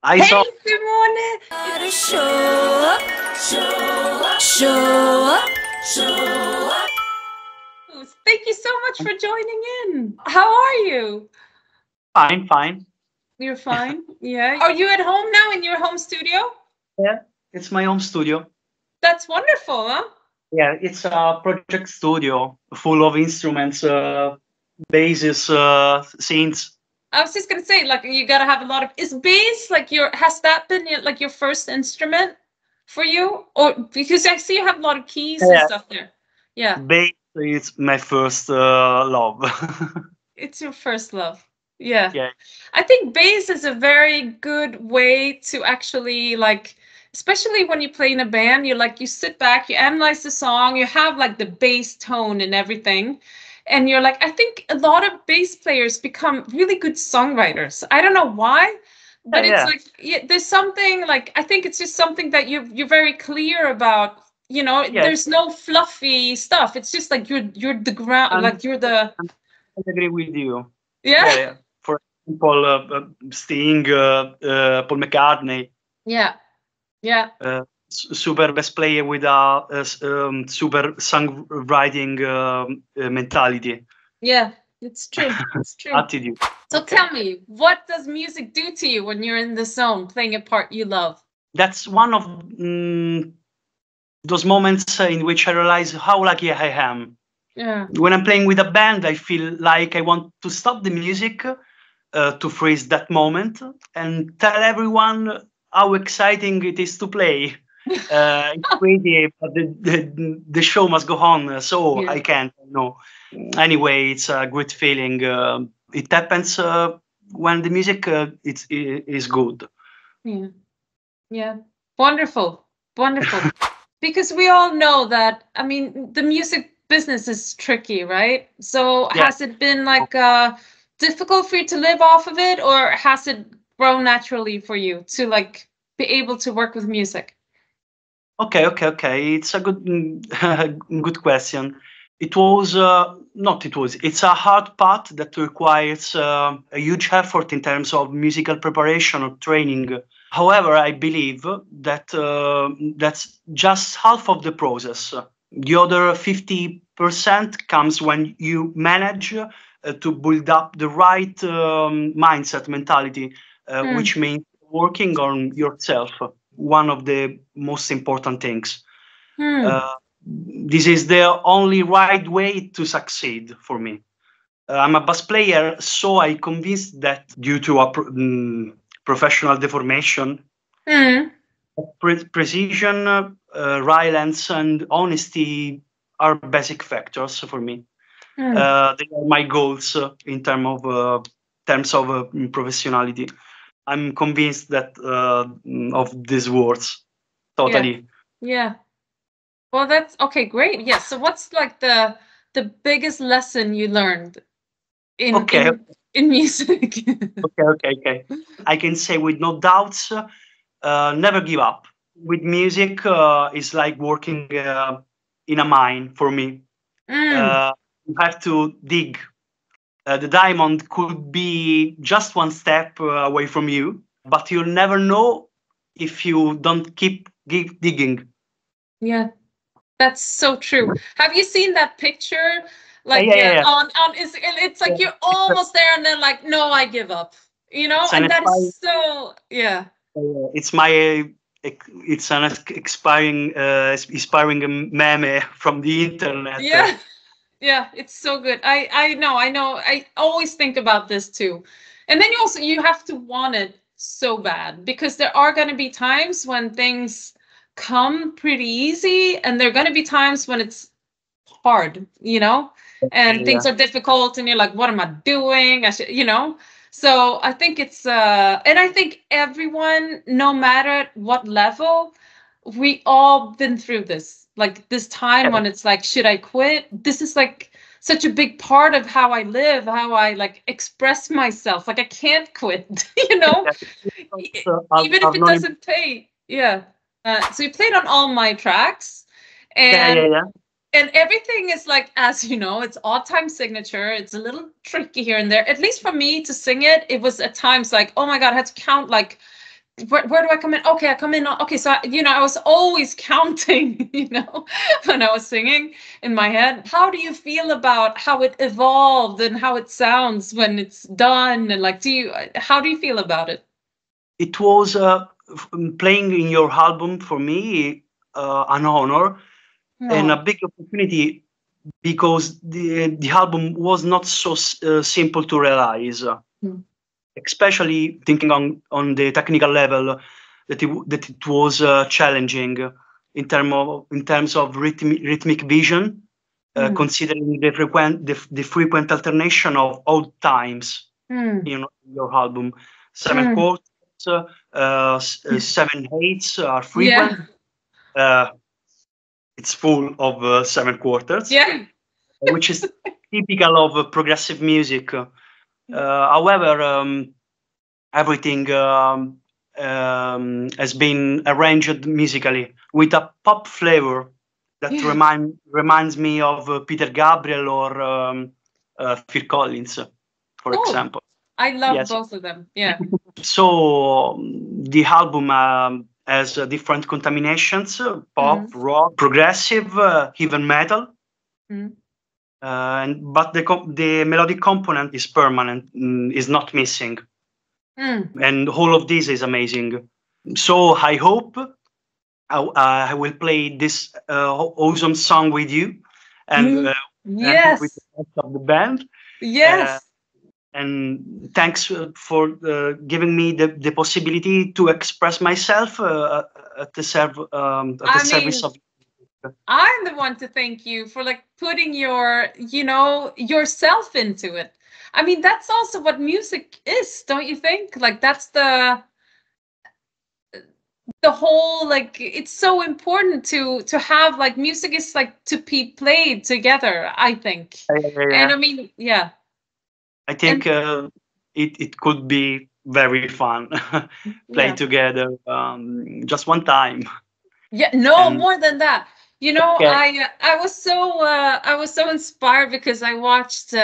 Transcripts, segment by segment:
Hi, Hey, so Simone! Thank you so much for joining in. How are you? fine, fine. You're fine? Yeah. Are you at home now in your home studio? Yeah, it's my home studio. That's wonderful, huh? Yeah, it's a project studio full of instruments, basses, synths. I was just gonna say, like, you gotta have a lot of. Is bass like has that been like your first instrument for you? Or because I see you have a lot of keys and Yeah, stuff there. Yeah, bass is my first love. it's your first love. Yeah. Yeah, I think bass is a very good way to actually like, especially when you play in a band, you sit back, you analyze the song, you have like the bass tone and everything. And you're like, I think a lot of bass players become really good songwriters. I don't know why, yeah, but it's yeah, like there's something like I think it's just something that you're very clear about. yeah. There's no fluffy stuff. It's just like you're the ground, And, like you're the and I agree with you. yeah, Yeah, yeah. For example, Sting, Paul McCartney, yeah, yeah. super bass player with a super songwriting mentality. Yeah, it's true. It's true. Attitude. So Okay. tell me, what does music do to you when you're in the zone playing a part you love? That's one of those moments in which I realize how lucky I am. Yeah. When I'm playing with a band, I feel like I want to stop the music to freeze that moment and tell everyone how exciting it is to play. It's crazy, but the show must go on, so Yeah. I can't. No. Anyway, it's a great feeling. It happens when the music is good. Yeah. Yeah. Wonderful. Wonderful. Because we all know that, I mean, the music business is tricky, right? So Yeah. has it been like difficult for you to live off of it, or has it grown naturally for you to like be able to work with music? Okay. It's a good, good question. It was not. It was. It's a hard path that requires a huge effort in terms of musical preparation or training. However, I believe that that's just half of the process. The other 50% comes when you manage to build up the right mindset mentality, Hmm. which means working on yourself. One of the most important things. Hmm. Uh, this is the only right way to succeed for me. I'm a bass player, so I convinced that due to a professional deformation, Hmm. precision, reliance, and honesty are basic factors for me. Hmm. They are my goals in terms of professionality. I'm convinced that of these words Yeah. totally. Yeah. Well, that's okay, great. Yes. So what's like the biggest lesson you learned in Okay, music? okay. I can say with no doubts, never give up. With music, it's like working in a mine for me. Mm, Uh, you have to dig. The diamond could be just one step away from you, but you'll never know if you don't keep digging. yeah, that's so true. Have you seen that picture? Like Yeah. on it's like Yeah. you're It's, a, almost there and then like, no, I give up. it's an And that expiring. is so yeah. It's my. It's an inspiring meme from the internet. Yeah. Yeah, it's so good. I know. I always think about this too. And then you have to want it so bad because there are going to be times when things come pretty easy and there are going to be times when it's hard, and Yeah. things are difficult and you're like, what am I doing? I should. So I think it's and I think everyone, no matter what level, we all been through this. Like this time when it's like, should I quit? This is like such a big part of how I live, how I like express myself. Like I can't quit, even if I've it known him. doesn't pay. Yeah. So you played on all my tracks, and Yeah. and everything is like, as you know, it's all time signature. It's a little tricky here and there. At least for me to sing it, it was at times like, oh my God, I had to count like where do I come in? Okay, I come in. Okay, so I was always counting, when I was singing in my head. How do you feel about how it evolved and how it sounds when it's done? And like, how do you feel about it? It was playing in your album for me an honor and a big opportunity, because the album was not so simple to realize. Especially thinking on the technical level, that it was challenging in terms of rhythmic vision, considering the frequent alternation of odd times in your album. 7 chords, 7/8 are frequent. It's full of 7 quarters, which is typical of progressive music. However, everything has been arranged musically with a pop flavor that reminds me of Peter Gabriel or Phil Collins, for example. I love both of them. Yeah. So the album has different contaminations: pop, rock, progressive, even metal. But the melodic component is permanent, is not missing. And all of this is amazing. So I hope I will play this awesome song with you and with the rest of the band. And thanks for giving me the possibility to express myself at the service of. I'm the one to thank you for like putting yourself into it. I mean, that's also what music is, don't you think? Like that's the whole, like, it's so important to have, like, music is like to be played together, I think. And I mean, I think it could be very fun play together just one time. More than that. I was so inspired because I watched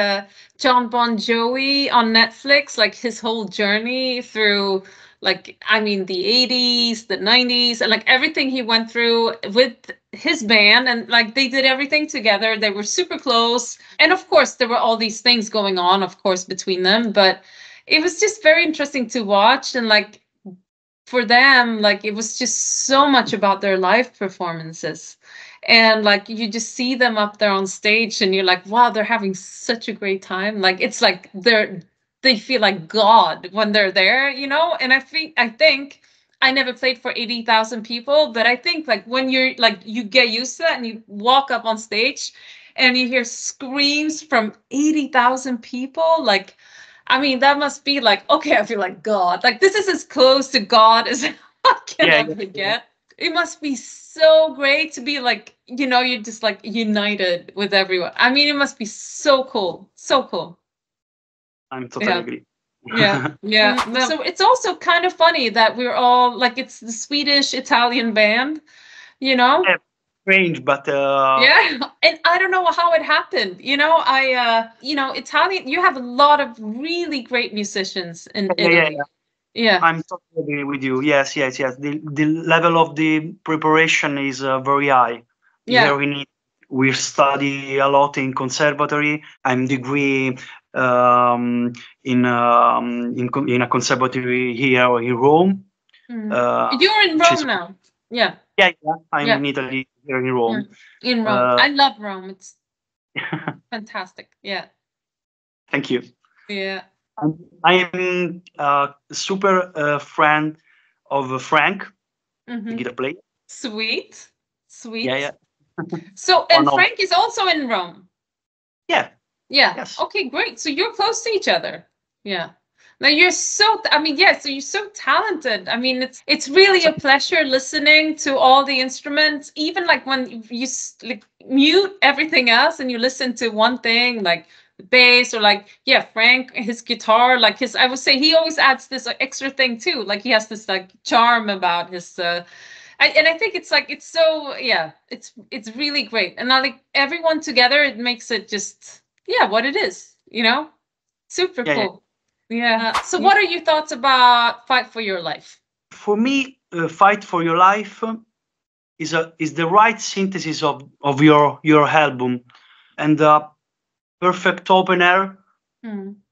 John Bon Jovi on Netflix, like his whole journey through, like, I mean, the 80s, the 90s, and like everything he went through with his band, and like they did everything together. They were super close. And of course, there were all these things going on, of course, between them, but it was just very interesting to watch. And like for them, like it was just so much about their live performances. And like you just see them up there on stage and you're like, wow, they're having such a great time. Like it's like they feel like God when they're there, and I think I never played for 80,000 people, but I think like when you're like, you get used to that and you walk up on stage and you hear screams from 80,000 people, like, I mean, that must be like, okay, I feel like God. Like this is as close to God as I can ever get. It must be so great to be like, you're just like united with everyone. I mean, it must be so cool. So cool. I'm totally agree. Yeah. So it's also kind of funny that we're all like, it's the Swedish Italian band, Strange, but and I don't know how it happened. Italian, you have a lot of really great musicians in Italy. I'm totally agree with you. Yes. The level of the preparation is very high. Here we study a lot in conservatory. I'm degree in a conservatory here in Rome. You're in Rome now. Yeah. I'm in Italy, here in Rome. In Rome. I love Rome. It's fantastic. Yeah. Thank you. Yeah. I'm a super friend of Frank, the guitar player. Sweet. Yeah. So, and Frank is also in Rome. Yeah. Yes. Okay, great. So you're close to each other. Yeah. Now you're so, so you're so talented. I mean, it's really a pleasure listening to all the instruments, even like when you like mute everything else and you listen to one thing, like the bass, or like, Frank, his guitar, like I would say he always adds this extra thing too. Like he has this like charm about his, and I think it's like, it's so, it's really great. And I like everyone together, it makes it just, what it is, super cool. Yeah. So what are your thoughts about Fight for Your Life? for me, Fight for Your Life is the right synthesis of your album, and a perfect opener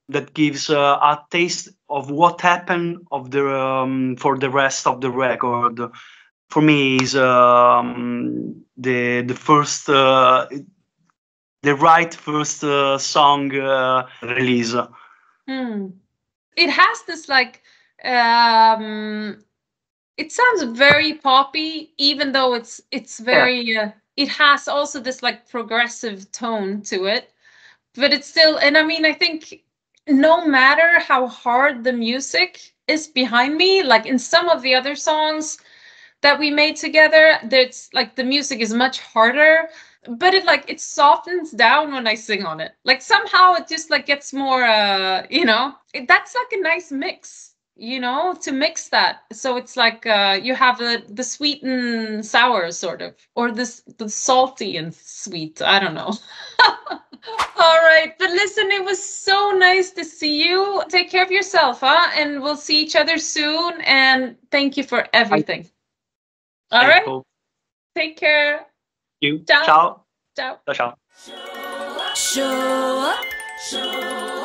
that gives a taste of what happened of the for the rest of the record. For me, is the first the right first song release. It has this like it sounds very poppy, even though it's very it has also this like progressive tone to it, but it's still, and I mean, I think no matter how hard the music is behind me, like in some of the other songs that we made together, that's like the music is much harder, but it softens down when I sing on it. Like somehow it just like gets more that's like a nice mix, to mix that. So it's like you have the sweet and sour sort of, or the salty and sweet, I don't know. All right, but listen, it was so nice to see you. Take care of yourself, huh? And we'll see each other soon, and thank you for everything. All right. Cool. Take care. You. Ciao. Ciao. Ciao. Ciao. Show up.